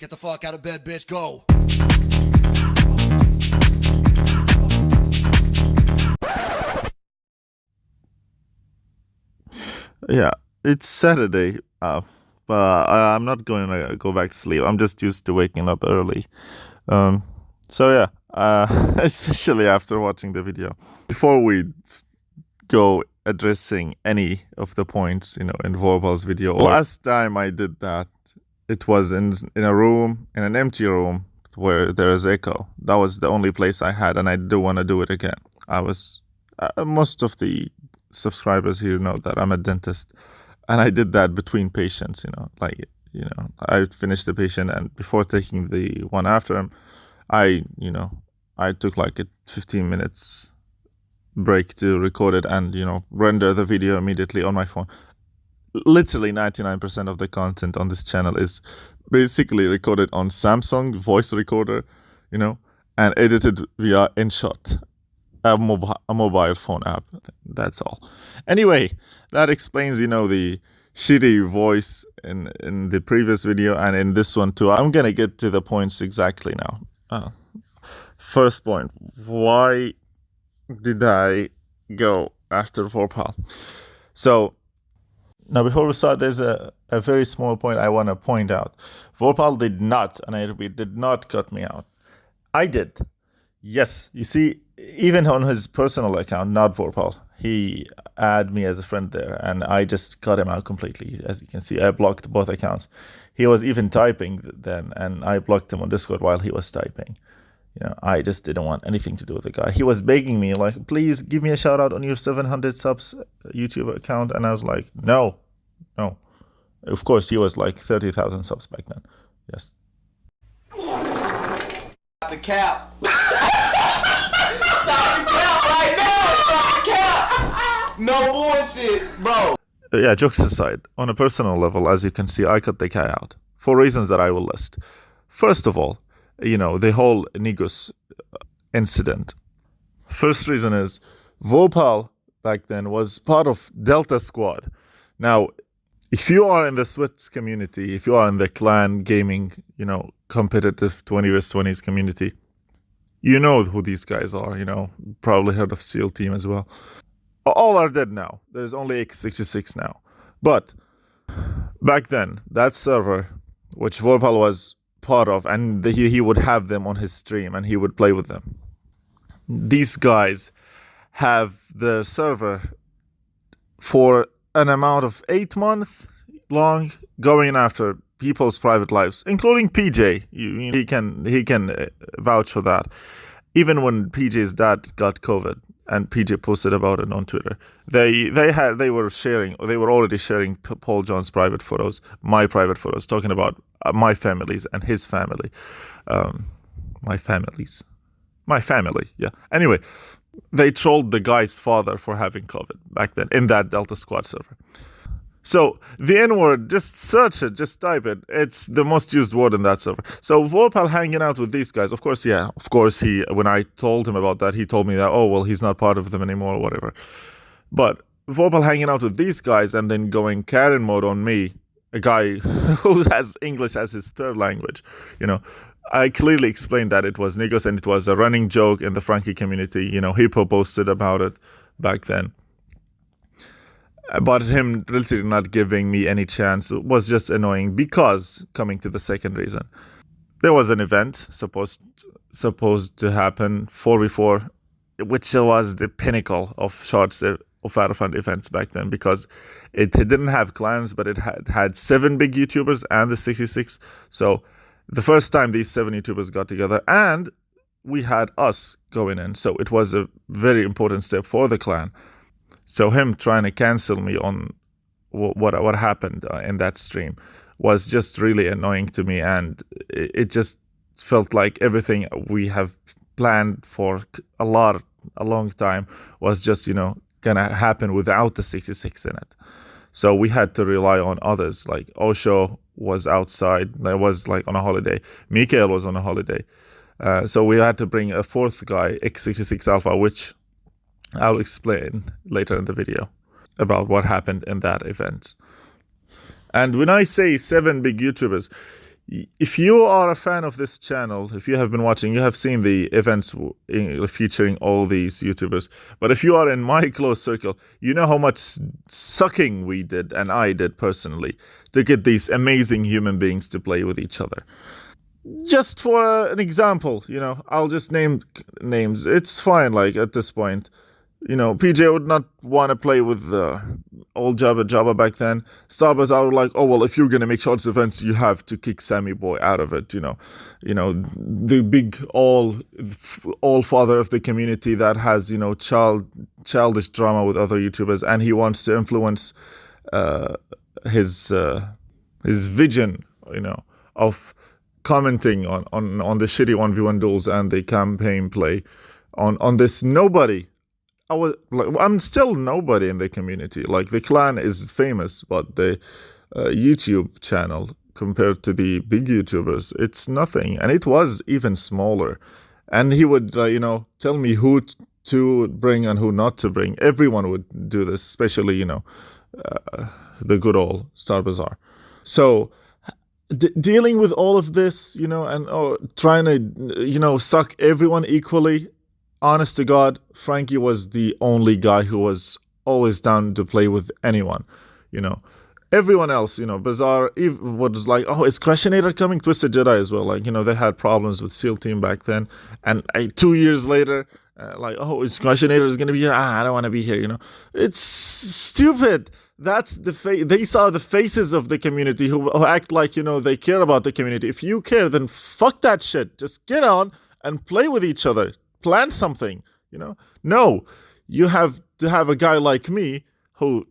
Get the fuck out of bed, bitch. Go. Yeah, it's Saturday, but I'm not going to go back to sleep. I'm just used to waking up early. So yeah, especially after watching the video. Before we go addressing any of the points, in vorpal's video, last time I did that, it was in a room, in an empty room where there is echo. That was the only place I had, and I do want to do it again. I was most of the subscribers here know that I'm a dentist, and I did that between patients. I finished the patient, and before taking the one after him, I took like a 15 minutes break to record it and render the video immediately on my phone. Literally 99% of the content on this channel is basically recorded on Samsung voice recorder, and edited via InShot, a mobile phone app. That's all. Anyway, that explains, the shitty voice in the previous video and in this one too. I'm gonna get to the points exactly now. First point, why did I go after vorpal? So now, before we start, there's a very small point I want to point out. Vorpal did not, and I repeat, did not cut me out. I did. Yes, you see, even on his personal account, not vorpal, he added me as a friend there, and I just cut him out completely. As you can see, I blocked both accounts. He was even typing then, and I blocked him on Discord while he was typing. I just didn't want anything to do with the guy. He was begging me, like, please give me a shout out on your 700 subs YouTube account. And I was like, no. Of course, he was like 30,000 subs back then. Yes. The cap. Stop the cap right now. Stop the cap. No bullshit, bro. Yeah, jokes aside, on a personal level, as you can see, I cut the guy out for reasons that I will list. First of all, the whole Negus incident. First reason is vorpal back then was part of Delta Squad. Now, if you are in the Swiss community, if you are in the clan gaming, competitive 20 vs 20s community, you know who these guys are, probably heard of SEAL Team as well. All are dead now. There's only X66 now. But back then, that server, which vorpal was part of, and he would have them on his stream and he would play with them. These guys have their server for an amount of 8 months long, going after people's private lives, including PJ. He can vouch for that. Even when PJ's dad got COVID and PJ posted about it on Twitter, they were already sharing Paul John's private photos, my private photos, talking about my families and his family. My family, yeah. Anyway, they trolled the guy's father for having COVID back then in that Delta Squad server. So the N-word, just search it, just type it. It's the most used word in that server. So vorpal hanging out with these guys, of course, when I told him about that, he told me that, oh, well, he's not part of them anymore or whatever. But vorpal hanging out with these guys and then going Karen mode on me, a guy who has English as his third language, I clearly explained that it was Negus and it was a running joke in the Frankie community. Hippo posted about it back then. But him literally not giving me any chance was just annoying, because, coming to the second reason, there was an event supposed to happen 4v4, which was the pinnacle of shorts of Battlefront events back then, because it didn't have clans, but it had 7 big YouTubers and the 66. So the first time these 7 YouTubers got together, and we had us going in. So it was a very important step for the clan. So him trying to cancel me on what happened in that stream was just really annoying to me, and it just felt like everything we have planned for a long time was just gonna happen without the 66 in it. So we had to rely on others. Like Osho was outside, I was like on a holiday, Mikael was on a holiday, so we had to bring a fourth guy, X66 Alpha, which I'll explain later in the video about what happened in that event. And when I say 7 big YouTubers, if you are a fan of this channel, if you have been watching, you have seen the events featuring all these YouTubers. But if you are in my close circle, you know how much sucking we did, and I did personally, to get these amazing human beings to play with each other. Just for an example, I'll just name names. It's fine, like, at this point. PJ would not want to play with old Jabba back then. Starbucks are like, oh, well, if you're going to make shorts events, you have to kick Sammy Boy out of it, the big all father of the community that has, childish drama with other YouTubers, and he wants to influence his vision, of commenting on the shitty 1v1 duels and the campaign play on this nobody. I'm still nobody in the community. Like, the clan is famous, but the YouTube channel compared to the big YouTubers, it's nothing. And it was even smaller. And he would, tell me who to bring and who not to bring. Everyone would do this, especially, the good old Star Bazaar. So dealing with all of this, and trying to, suck everyone equally. Honest to God, Frankie was the only guy who was always down to play with anyone, Everyone else, Bazaar was like, oh, is Crashinator coming? Twisted Jedi as well. Like, they had problems with SEAL Team back then. And 2 years later, like, oh, is Crashinator going to be here? I don't want to be here, It's stupid. That's these are the faces of the community who act like, they care about the community. If you care, then fuck that shit. Just get on and play with each other. Plan something, No, you have to have a guy like me who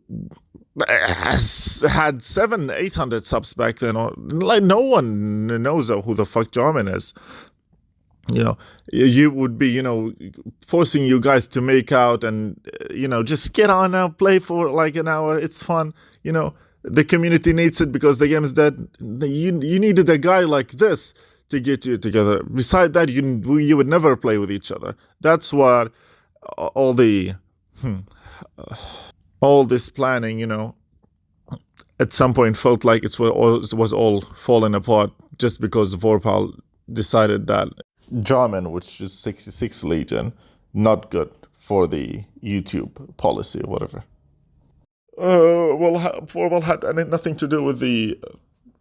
had 700-800 subs back then. Or, like, no one knows who the fuck Jarman is. You would be, forcing you guys to make out and, just get on now, play for like an hour. It's fun. The community needs it because the game is dead. You needed a guy like this to get you together. Beside that, you would never play with each other. That's what all this planning, at some point felt like it was all falling apart just because vorpal decided that Jarman, which is 66 Legion, not good for the YouTube policy or whatever. Vorpal had nothing to do with the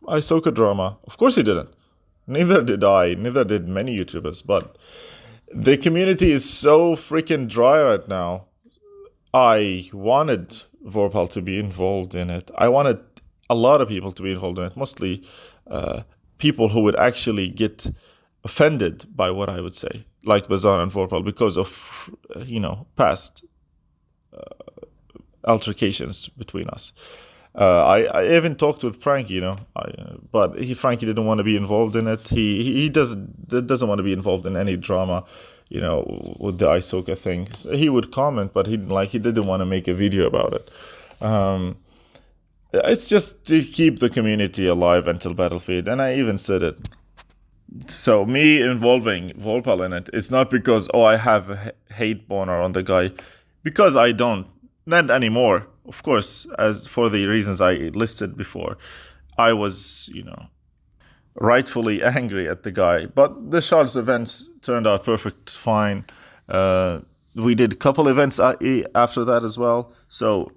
aysoka drama. Of course he didn't. Neither did I, neither did many YouTubers, but the community is so freaking dry right now. I wanted vorpal to be involved in it. I wanted a lot of people to be involved in it, mostly people who would actually get offended by what I would say, like Bazaar and vorpal, because of, past altercations between us. I even talked with Frankie, but Frankie didn't want to be involved in it. He doesn't want to be involved in any drama, with the aysoka thing. So he would comment, but he didn't want to make a video about it. It's just to keep the community alive until Battlefield, and I even said it. So me involving vorpal in it, it's not because I have a hate boner on the guy, because I don't, not anymore. Of course, as for the reasons I listed before, I was, rightfully angry at the guy. But the Shards events turned out perfect fine. We did a couple events after that as well. So,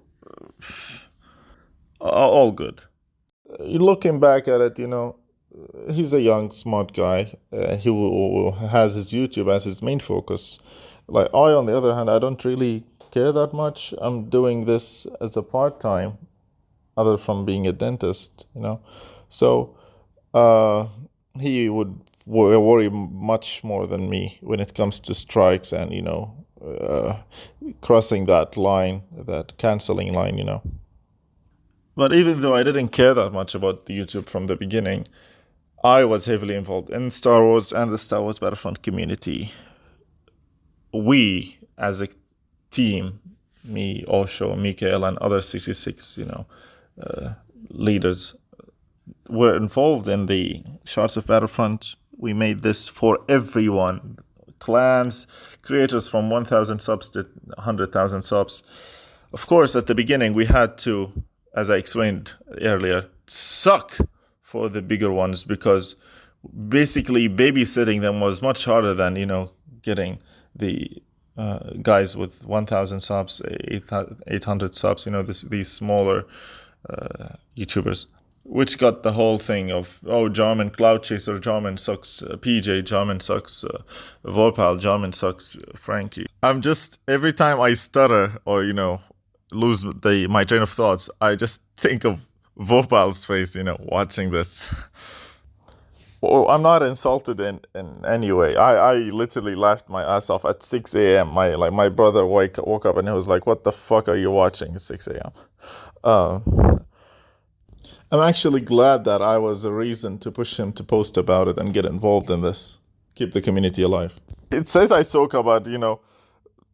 all good. Looking back at it, he's a young, smart guy. He has his YouTube as his main focus. Like, on the other hand, I don't really care that much. I'm doing this as a part-time, other from being a dentist, So he would worry much more than me when it comes to strikes and, crossing that line, that canceling line, But even though I didn't care that much about the YouTube from the beginning, I was heavily involved in Star Wars and the Star Wars Battlefront community. We, as a team, me, Osho, Mikael, and other 66, leaders, were involved in the Shards of Battlefront. We made this for everyone. Clans, creators from 1,000 subs to 100,000 subs. Of course, at the beginning, we had to, as I explained earlier, suck for the bigger ones, because basically babysitting them was much harder than, getting the guys with 1,000 subs, 800 subs, these smaller YouTubers, which got the whole thing of, Jarman Cloud Chaser, Jarman sucks, PJ, Jarman sucks, vorpal, Jarman sucks, Frankie. I'm just, every time I stutter or, lose my train of thoughts, I just think of vorpal's face, watching this. Well, I'm not insulted in any way. I literally laughed my ass off at 6 a.m. My brother woke up and he was like, "What the fuck are you watching at 6 a.m.?" I'm actually glad that I was a reason to push him to post about it and get involved in this. Keep the community alive. It says aysoka, but,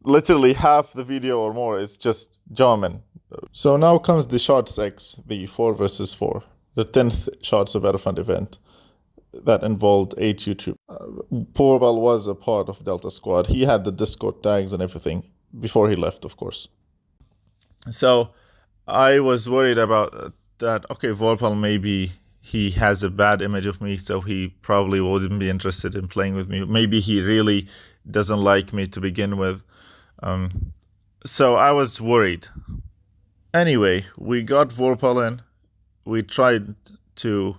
literally half the video or more is just German. So now comes the Shots X, the 4 versus 4, the 10th Shots of Battlefront event that involved 8 YouTube. Vorpal was a part of Delta Squad. He had the Discord tags and everything before he left, of course. So I was worried about that. Okay, Vorpal, maybe he has a bad image of me, so he probably wouldn't be interested in playing with me. Maybe he really doesn't like me to begin with. So I was worried. Anyway, we got Vorpal in. We tried to,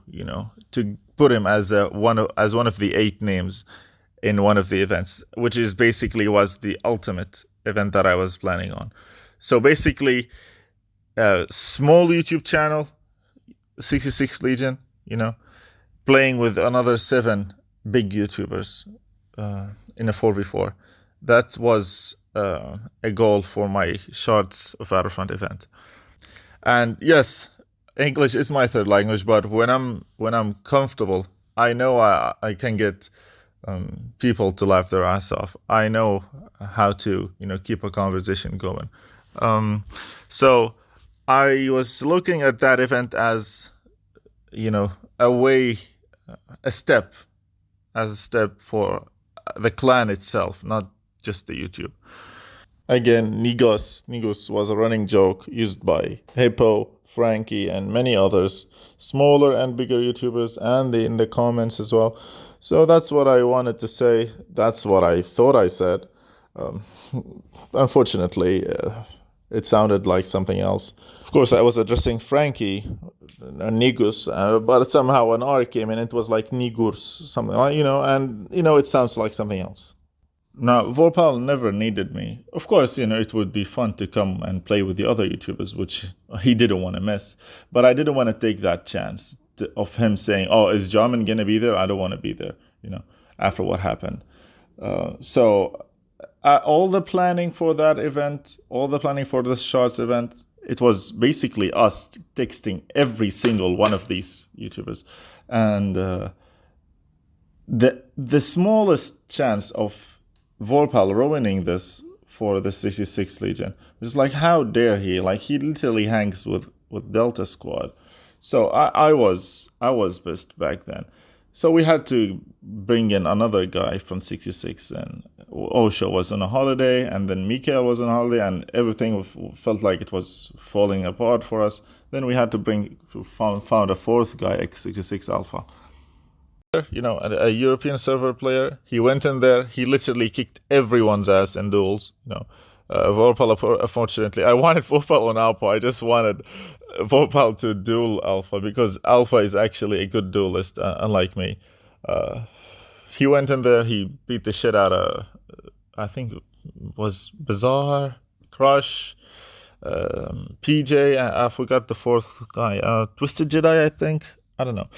to put him as one of the 8 names in one of the events, which is basically was the ultimate event that I was planning on. So basically, a small YouTube channel, 66 Legion, playing with another 7 big YouTubers in a 4v4. That was a goal for my Shots of Battlefront event. And yes, English is my third language, but when I'm comfortable, I know I can get people to laugh their ass off. I know how to keep a conversation going. So I was looking at that event as a step for the clan itself, not just the YouTube. Again, Nigus was a running joke used by Hippo, Frankie, and many others, smaller and bigger YouTubers, and in the comments as well. So that's what I wanted to say. That's what I thought I said. Unfortunately, it sounded like something else. Of course, I was addressing Frankie, Nigus, but somehow an R came in. It was like Nigurs, something like, and it sounds like something else. Now, Vorpal never needed me. Of course, it would be fun to come and play with the other YouTubers, which he didn't want to miss. But I didn't want to take that chance of him saying, "Oh, is Jarman going to be there?" I don't want to be there, after what happened. So all the planning for that event, all the planning for this Shots event, it was basically us texting every single one of these YouTubers. And the smallest chance of Vorpal ruining this for the 66 Legion. It's like, how dare he? Like, he literally hangs with Delta Squad. So I was pissed back then. So we had to bring in another guy from 66, and Osho was on a holiday, and then Mikael was on a holiday, and everything felt like it was falling apart for us. Then we had to found a 4th guy, X66 Alpha. A European server player. He went in there. He literally kicked everyone's ass in duels. Vorpal, unfortunately, I wanted Vorpal on Alpha. I just wanted Vorpal to duel Alpha, because Alpha is actually a good duelist, unlike me. He went in there. He beat the shit out of, I think it was Bizarre, Crush, PJ. I forgot the 4th guy. Twisted Jedi, I think. I don't know.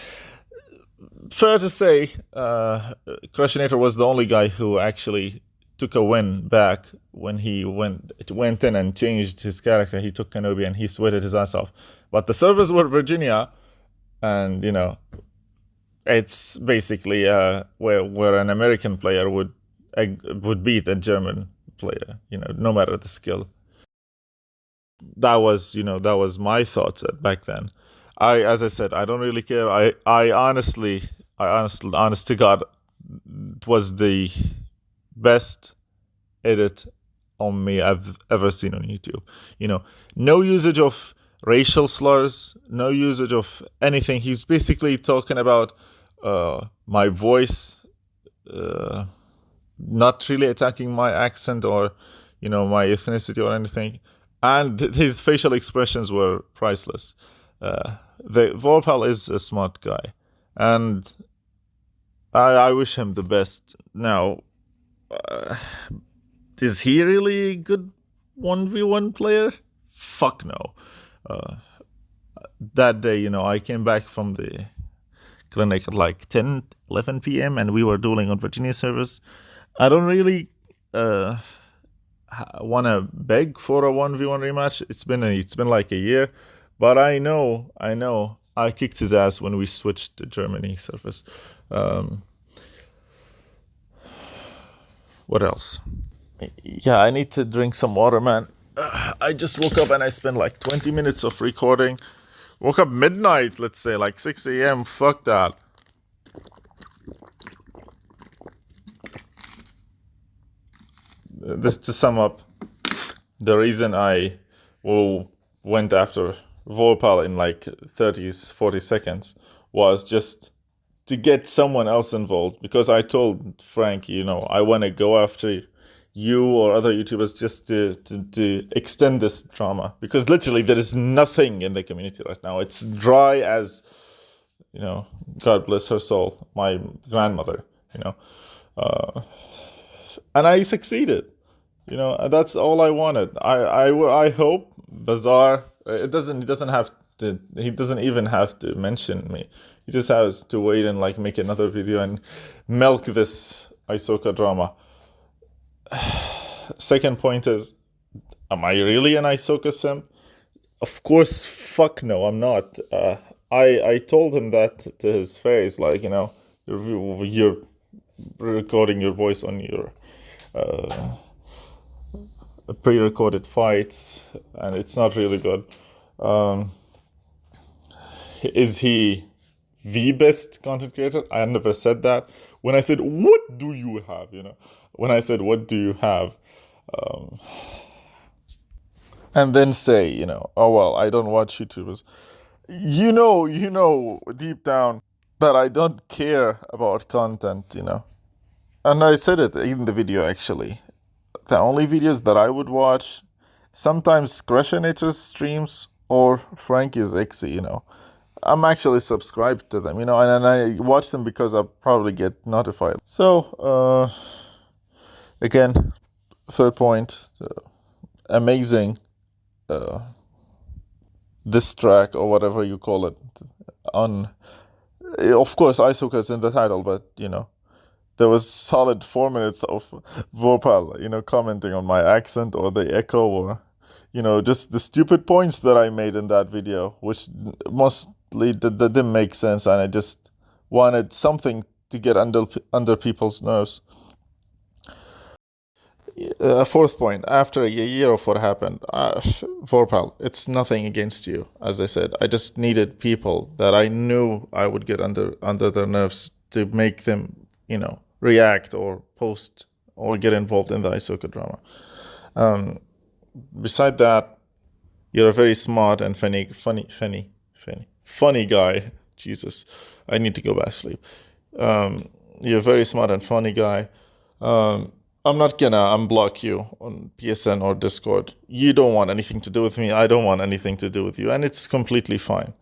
Fair to say, Crushinator was the only guy who actually took a win back when he went in and changed his character. He took Kenobi and he sweated his ass off. But the servers were Virginia, and it's basically where an American player would beat a German player. No matter the skill. That was my thoughts back then. As I said, I don't really care. I honestly, honest to God, it was the best edit on me I've ever seen on YouTube. No usage of racial slurs, no usage of anything. He's basically talking about my voice, not really attacking my accent or, my ethnicity or anything. And his facial expressions were priceless. The vorpal is a smart guy, and I wish him the best. Now, is he really a good 1v1 player? Fuck no. That day, I came back from the clinic at like 10, 11 p.m. and we were dueling on Virginia servers. I don't really want to beg for a 1v1 rematch. It's been like a year, but I know I kicked his ass when we switched to Germany servers. What else? Yeah, I need to drink some water, man. I just woke up and I spent like 20 minutes of recording. Woke up midnight, let's say, like 6 a.m. Fuck that. This to sum up, the reason I went after vorpal in like 40 seconds was just to get someone else involved, because I told Frank, I want to go after you or other YouTubers just to extend this drama, because literally there is nothing in the community right now. It's dry as, God bless her soul, my grandmother, and I succeeded. That's all I wanted. I hope Bazaar, he doesn't even have to mention me. He just has to wait and like make another video and milk this aysoka drama. Second point is, am I really an aysoka simp? Of course, fuck no, I'm not. I told him that to his face, like, you're recording your voice on your pre-recorded fights, and it's not really good. Is he the best content creator? I never said that. When I said, what do you have? When I said, what do you have? And then say, oh, well, I don't watch YouTubers. You know, deep down that I don't care about content, And I said it in the video, actually. The only videos that I would watch, sometimes Crashinator's streams or Frankie's Xe, I'm actually subscribed to them, and I watch them because I probably get notified. So, again, third point, amazing diss track or whatever you call it. Of course, aysoka is in the title, but, there was solid 4 minutes of vorpal, commenting on my accent or the echo or, just the stupid points that I made in that video, which mostly didn't make sense, and I just wanted something to get under people's nerves. Fourth point, after a year of what happened, vorpal, it's nothing against you, as I said. I just needed people that I knew I would get under their nerves to make them, react or post or get involved in the aysoka drama. Beside that, you're a very smart and funny guy. Jesus, I need to go back to sleep. You're a very smart and funny guy. I'm not gonna unblock you on PSN or Discord. You don't want anything to do with me. I don't want anything to do with you, and it's completely fine.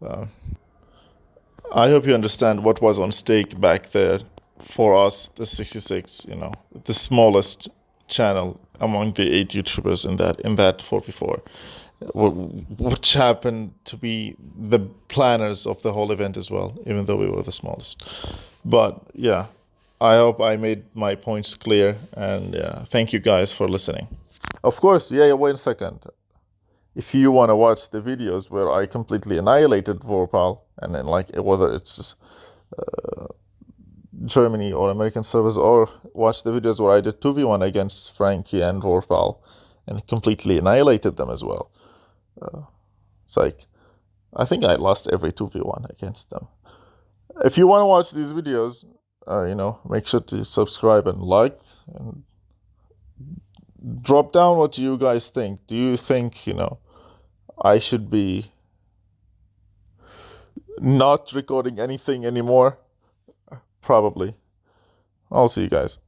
I hope you understand what was on stake back there for us, the 66, the smallest channel among the 8 YouTubers in that 4v4, which happened to be the planners of the whole event as well, even though we were the smallest. But yeah, I hope I made my points clear, and thank you guys for listening. Of course, wait a second. If you want to watch the videos where I completely annihilated vorpal, and then whether it's Germany or American servers, or watch the videos where I did 2v1 against Frankie and vorpal and completely annihilated them as well. It's like, I think I lost every 2v1 against them. If you want to watch these videos, make sure to subscribe and like, and drop down what you guys think. Do you think, I should be not recording anything anymore. Probably. I'll see you guys.